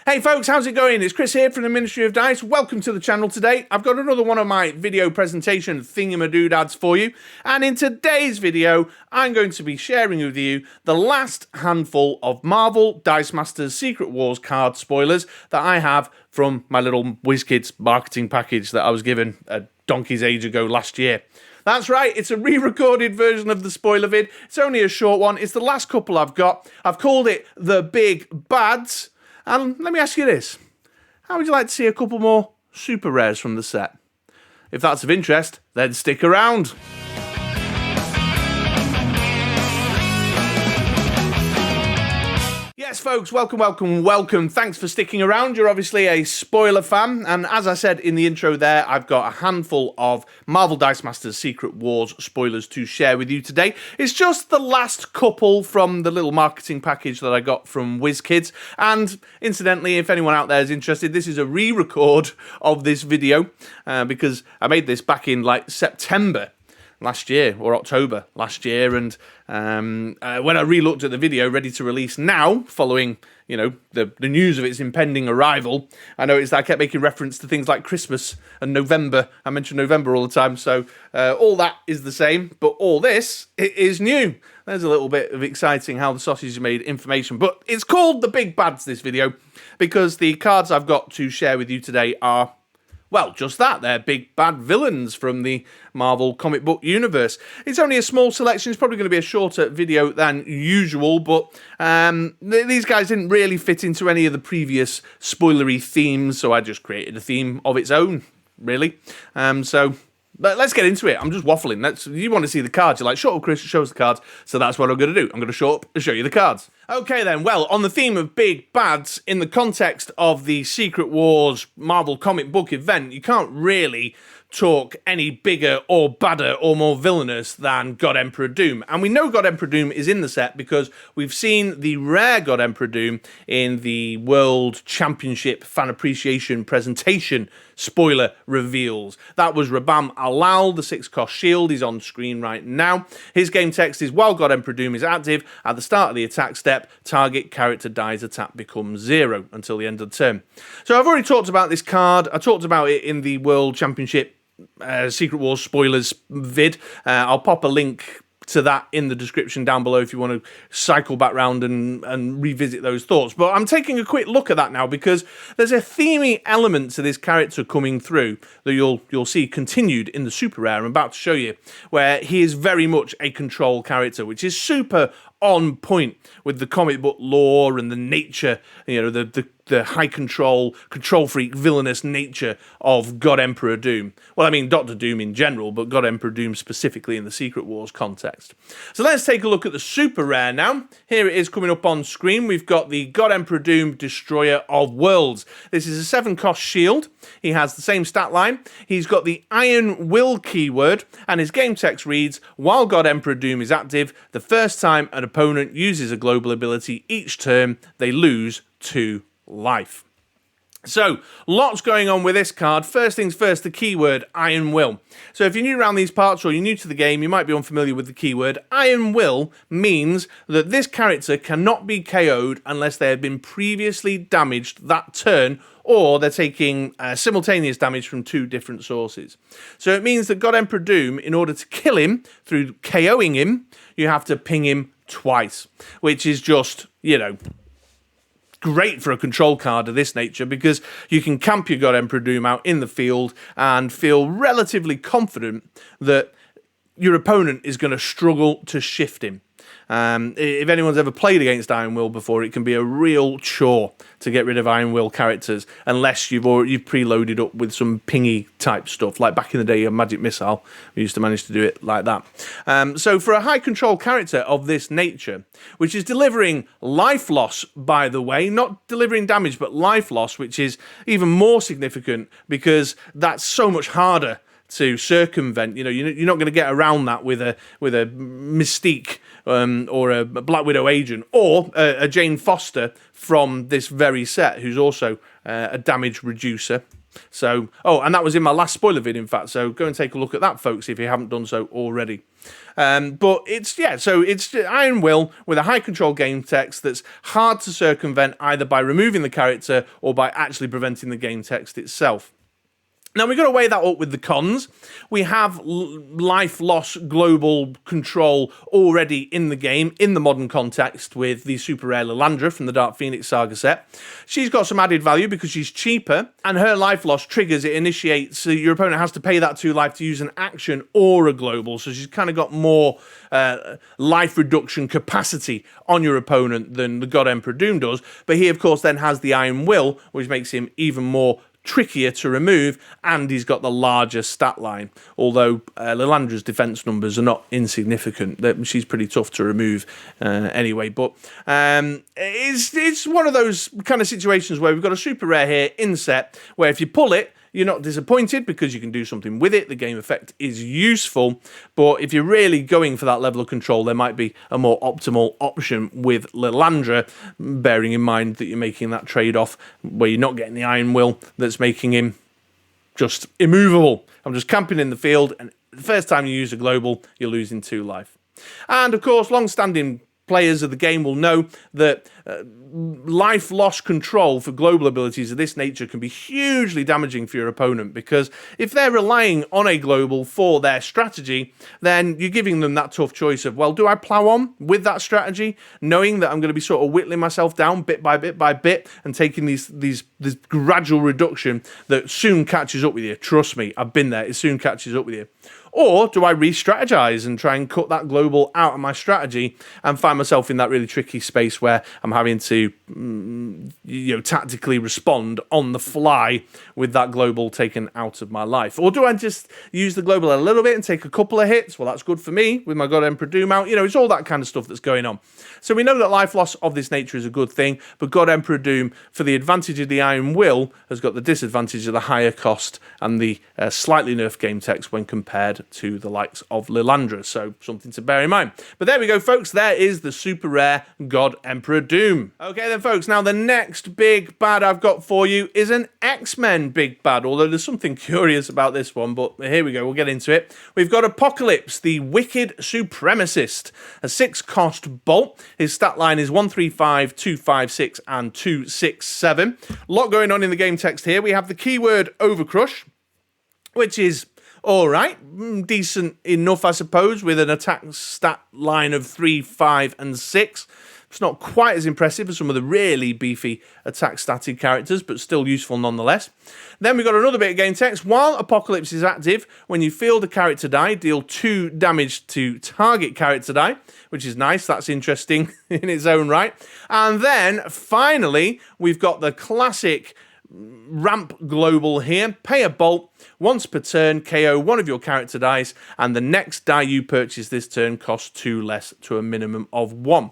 Hey folks, how's it going? It's Chris here from the Ministry of Dice. Welcome to the channel today. I've got another one of my video presentation thingamadoodads for you. And in today's video, I'm going to be sharing with you the last handful of Marvel Dice Masters Secret Wars card spoilers that I have from my little WizKids marketing package that I was given a donkey's age ago last year. That's right, it's a re-recorded version of the spoiler vid. It's only a short one. It's the last couple I've got. I've called it the Big Bads. And let me ask you this. How would you like to see a couple more super rares from the set? If that's of interest, then stick around. Yes, folks, welcome. Thanks for sticking around. You're obviously a spoiler fan, and as I said in the intro there, I've got a handful of Marvel Dice Masters Secret Wars spoilers to share with you today. It's just the last couple from the little marketing package that I got from WizKids, and incidentally, if anyone out there is interested, this is a re-record of this video, because I made this back in, September last year, or October last year, and when I re-looked at the video ready to release now, following, the news of its impending arrival, I noticed that I kept making reference to things like Christmas and November. I mention November all the time, so all that is the same, but all this is new. There's a little bit of exciting how the sausage is made information, but it's called The Big Bads, this video, because the cards I've got to share with you today are, well, just that. They're big bad villains from the Marvel comic book universe. It's only a small selection. It's probably going to be a shorter video than usual, but these guys didn't really fit into any of the previous spoilery themes, so I just created a theme of its own, really. But let's get into it. I'm just waffling. You want to see the cards. You're like, shut up, Chris, show us the cards. So that's what I'm going to do. I'm going to show up and show you the cards. Okay then, well, on the theme of big bads, in the context of the Secret Wars Marvel comic book event, you can't really talk any bigger or badder or more villainous than God Emperor Doom. And we know God Emperor Doom is in the set because we've seen the rare God Emperor Doom in the World Championship Fan Appreciation presentation spoiler reveals. That was Rabam Alal, the 6-cost shield. He's on screen right now. His game text is, while God Emperor Doom is active, at the start of the attack step, target character dies, attack becomes 0 until the end of the turn. So I've already talked about this card. I talked about it in the World Championship Secret Wars spoilers vid. I'll pop a link to that in the description down below if you want to cycle back round and revisit those thoughts. But I'm taking a quick look at that now because there's a themey element to this character coming through that you'll see continued in the super rare I'm about to show you, where he is very much a control character, which is super on point with the comic book lore and the nature, the high control freak, villainous nature of God Emperor Doom. Well, I mean, Doctor Doom in general, but God Emperor Doom specifically in the Secret Wars context. So let's take a look at the super rare now. Here it is coming up on screen. We've got the God Emperor Doom Destroyer of Worlds. This is a 7-cost shield. He has the same stat line. He's got the Iron Will keyword, and his game text reads, while God Emperor Doom is active, the first time an opponent uses a global ability each turn, they lose 2 life. So, lots going on with this card. First things first, the keyword Iron Will. So if you're new around these parts or you're new to the game, you might be unfamiliar with the keyword. Iron Will means that this character cannot be KO'd unless they have been previously damaged that turn, or they're taking simultaneous damage from 2 different sources. So it means that God Emperor Doom, in order to kill him through KOing him, you have to ping him twice, which is just, great for a control card of this nature because you can camp your God Emperor Doom out in the field and feel relatively confident that your opponent is going to struggle to shift him. If anyone's ever played against Iron Will before, it can be a real chore to get rid of Iron Will characters unless you've preloaded up with some pingy type stuff, like back in the day of Magic Missile. We used to manage to do it like that. So for a high control character of this nature, which is delivering life loss, by the way, not delivering damage, but life loss, which is even more significant because that's so much harder to circumvent. You're not going to get around that with a Mystique or a Black Widow agent or a Jane Foster from this very set, who's also a damage reducer. So, oh, and that was in my last spoiler vid, in fact. So go and take a look at that, folks, if you haven't done so already. But it's, yeah, so it's Iron Will with a high control game text that's hard to circumvent either by removing the character or by actually preventing the game text itself. Now, we've got to weigh that up with the cons. We have life loss global control already in the game, in the modern context, with the super rare Lilandra from the Dark Phoenix Saga set. She's got some added value because she's cheaper, and her life loss triggers, it initiates, so your opponent has to pay that 2 life to use an action or a global, so she's kind of got more life reduction capacity on your opponent than the God Emperor Doom does. But he, of course, then has the Iron Will, which makes him even more trickier to remove, and he's got the larger stat line, although Lilandra's defense numbers are not insignificant. She's pretty tough to remove anyway, but it's one of those kind of situations where we've got a super rare here in set where if you pull it, you're not disappointed because you can do something with it. The game effect is useful, but if you're really going for that level of control, there might be a more optimal option with Lilandra, bearing in mind that you're making that trade-off where you're not getting the Iron Will that's making him just immovable. I'm just camping in the field, and the first time you use a global, you're losing 2 life. And of course, long-standing players of the game will know that life loss control for global abilities of this nature can be hugely damaging for your opponent, because if they're relying on a global for their strategy, then you're giving them that tough choice of, well, do I plow on with that strategy, knowing that I'm going to be sort of whittling myself down bit by bit and taking this gradual reduction that soon catches up with you. Trust me, I've been there. It soon catches up with you. Or do I re-strategize and try and cut that global out of my strategy and find myself in that really tricky space where I'm having to, tactically respond on the fly with that global taken out of my life? Or do I just use the global a little bit and take a couple of hits? Well, that's good for me with my God Emperor Doom out. It's all that kind of stuff that's going on. So we know that life loss of this nature is a good thing, but God Emperor Doom, for the advantage of the Iron Will, has got the disadvantage of the higher cost and the slightly nerfed game text when compared to the likes of Lilandra, so something to bear in mind. But there we go, folks. There is the super rare God Emperor Doom. Okay then, folks, now the next big bad I've got for you is an X-Men big bad, although there's something curious about this one, but here we go, we'll get into it. We've got Apocalypse, the Wicked Supremacist, a 6-cost bolt. His stat line is 135, 256, and 267. A lot going on in the game text here. We have the keyword Overcrush, which is all right, decent enough, I suppose, with an attack stat line of 3, 5, and 6. It's not quite as impressive as some of the really beefy attack statted characters, but still useful nonetheless. Then we've got another bit of game text. While Apocalypse is active, when you field a character die, deal 2 damage to target character die, which is nice. That's interesting in its own right. And then, finally, we've got the classic ramp global here. Pay a bolt. Once per turn, KO one of your character dice, and the next die you purchase this turn costs 2 less to a minimum of 1.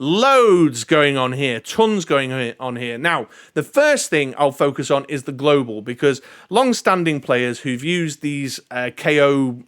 Loads going on here, tons going on here. Now, the first thing I'll focus on is the global, because long-standing players who've used these KO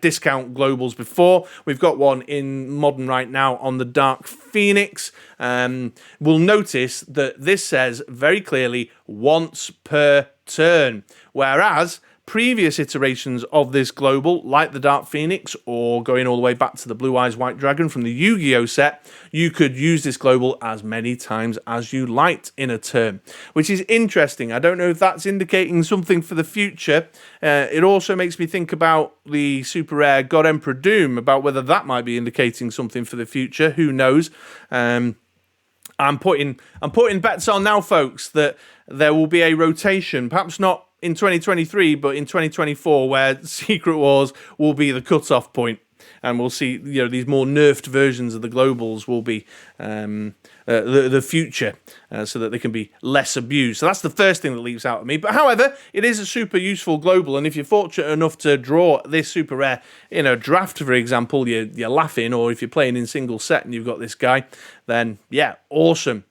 discount globals before, we've got one in Modern right now on the Dark Phoenix, will notice that this says very clearly once per turn, whereas previous iterations of this global, like the Dark Phoenix, or going all the way back to the Blue Eyes White Dragon from the Yu-Gi-Oh set, you could use this global as many times as you liked in a turn, which is interesting. I don't know if that's indicating something for the future. It also makes me think about the super rare God Emperor Doom, about whether that might be indicating something for the future. Who knows? I'm putting bets on now, folks, that there will be a rotation, perhaps not in 2023, but in 2024, where Secret Wars will be the cut-off point, and we'll see, these more nerfed versions of the globals will be the future, so that they can be less abused. So that's the first thing that leaps out at me. But however, it is a super useful global, and if you're fortunate enough to draw this super rare in a draft, for example, you're laughing, or if you're playing in single set and you've got this guy, then yeah, awesome.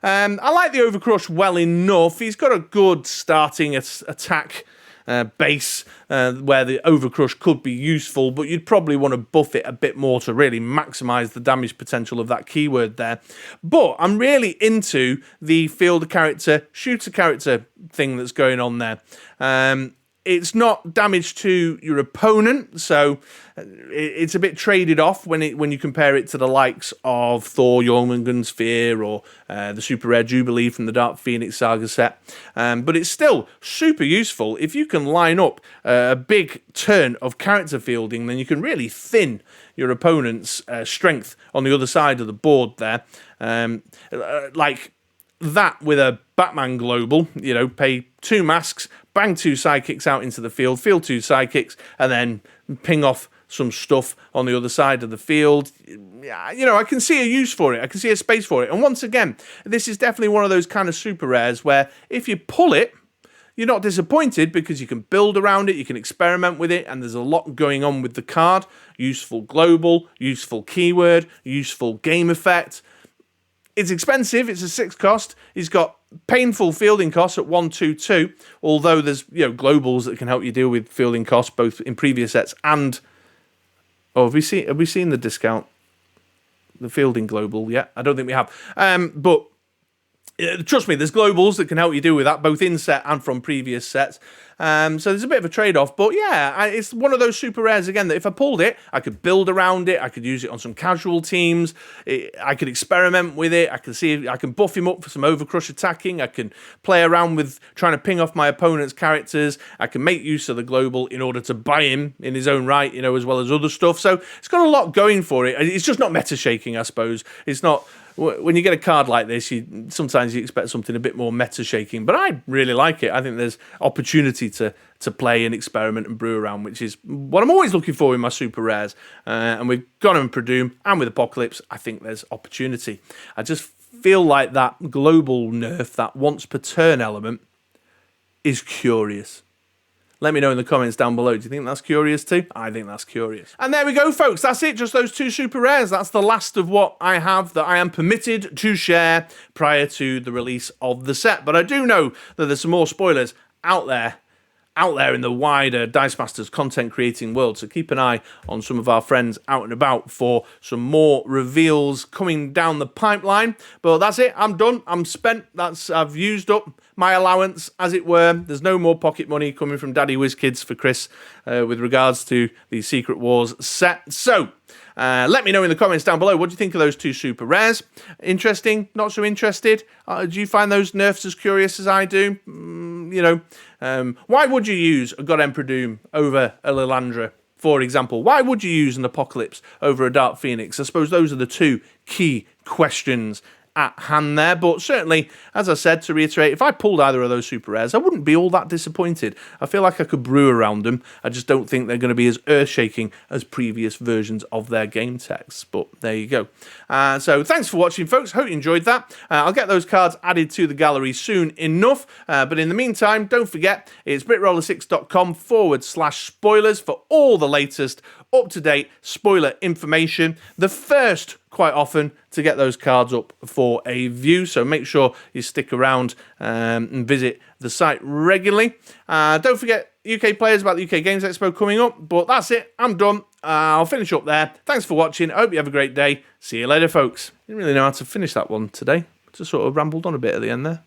I like the Overcrush well enough. He's got a good starting attack base where the Overcrush could be useful, but you'd probably want to buff it a bit more to really maximise the damage potential of that keyword there. But I'm really into the fielder character, shooter character thing that's going on there. It's not damage to your opponent, so it's a bit traded off when you compare it to the likes of Thor, Jormungand's Sphere, or the super rare Jubilee from the Dark Phoenix Saga set. But it's still super useful. If you can line up a big turn of character fielding, then you can really thin your opponent's strength on the other side of the board there. Like that with a Batman Global, pay 2 masks, bang 2 sidekicks out into the field 2 sidekicks, and then ping off some stuff on the other side of the field. I can see a use for it. I can see a space for it. And once again, this is definitely one of those kind of super rares where if you pull it, you're not disappointed because you can build around it, you can experiment with it, and there's a lot going on with the card. Useful global, useful keyword, useful game effect. It's expensive. It's a 6 cost. He's got painful fielding costs at 122, although there's globals that can help you deal with fielding costs both in previous sets and... Oh, have we seen the discount? The fielding global? Yeah, I don't think we have. But trust me, there's globals that can help you deal with that, both in set and from previous sets. So there's a bit of a trade-off, but yeah, it's one of those super rares, again, that if I pulled it, I could build around it, I could use it on some casual teams, I could experiment with it, I can see if I can buff him up for some Overcrush attacking, I can play around with trying to ping off my opponent's characters, I can make use of the global in order to buy him in his own right, as well as other stuff. So it's got a lot going for it. It's just not meta shaking, I suppose. It's not... When you get a card like this, sometimes you expect something a bit more meta shaking, but I really like it. I think there's opportunity to play and experiment and brew around, which is what I'm always looking for in my super rares. And with Gonem and Predoom and with Apocalypse, I think there's opportunity. I just feel like that global nerf, that once per turn element, is curious. Let me know in the comments down below. Do you think that's curious too? I think that's curious. And there we go, folks. That's it. Just those 2 super rares. That's the last of what I have that I am permitted to share prior to the release of the set. But I do know that there's some more spoilers out there in the wider Dice Masters content creating world. So keep an eye on some of our friends out and about for some more reveals coming down the pipeline. But that's it. I'm done. I'm spent. I've used up my allowance, as it were. There's no more pocket money coming from Daddy WizKids for Chris with regards to the Secret Wars set. So let me know in the comments down below. What do you think of those 2 super rares? Interesting? Not so interested? Do you find those nerfs as curious as I do? Why would you use a God Emperor Doom over a Lilandra, for example? Why would you use an Apocalypse over a Dark Phoenix? I suppose those are the 2 key questions at hand there. But certainly, as I said, to reiterate, if I pulled either of those super rares, I wouldn't be all that disappointed. I feel like I could brew around them. I just don't think they're going to be as earth-shaking as previous versions of their game texts. But there you go. So thanks for watching, folks. Hope you enjoyed that. I'll get those cards added to the gallery soon enough. But in the meantime, don't forget, it's britroller6.com/spoilers for all the latest up-to-date spoiler information. The first, quite often, to get those cards up for a view. So make sure you stick around and visit the site regularly. Don't forget, UK Players about the UK Games Expo coming up. But that's it. I'm done. I'll finish up there. Thanks for watching. I hope you have a great day. See you later, folks. Didn't really know how to finish that one today. Just sort of rambled on a bit at the end there.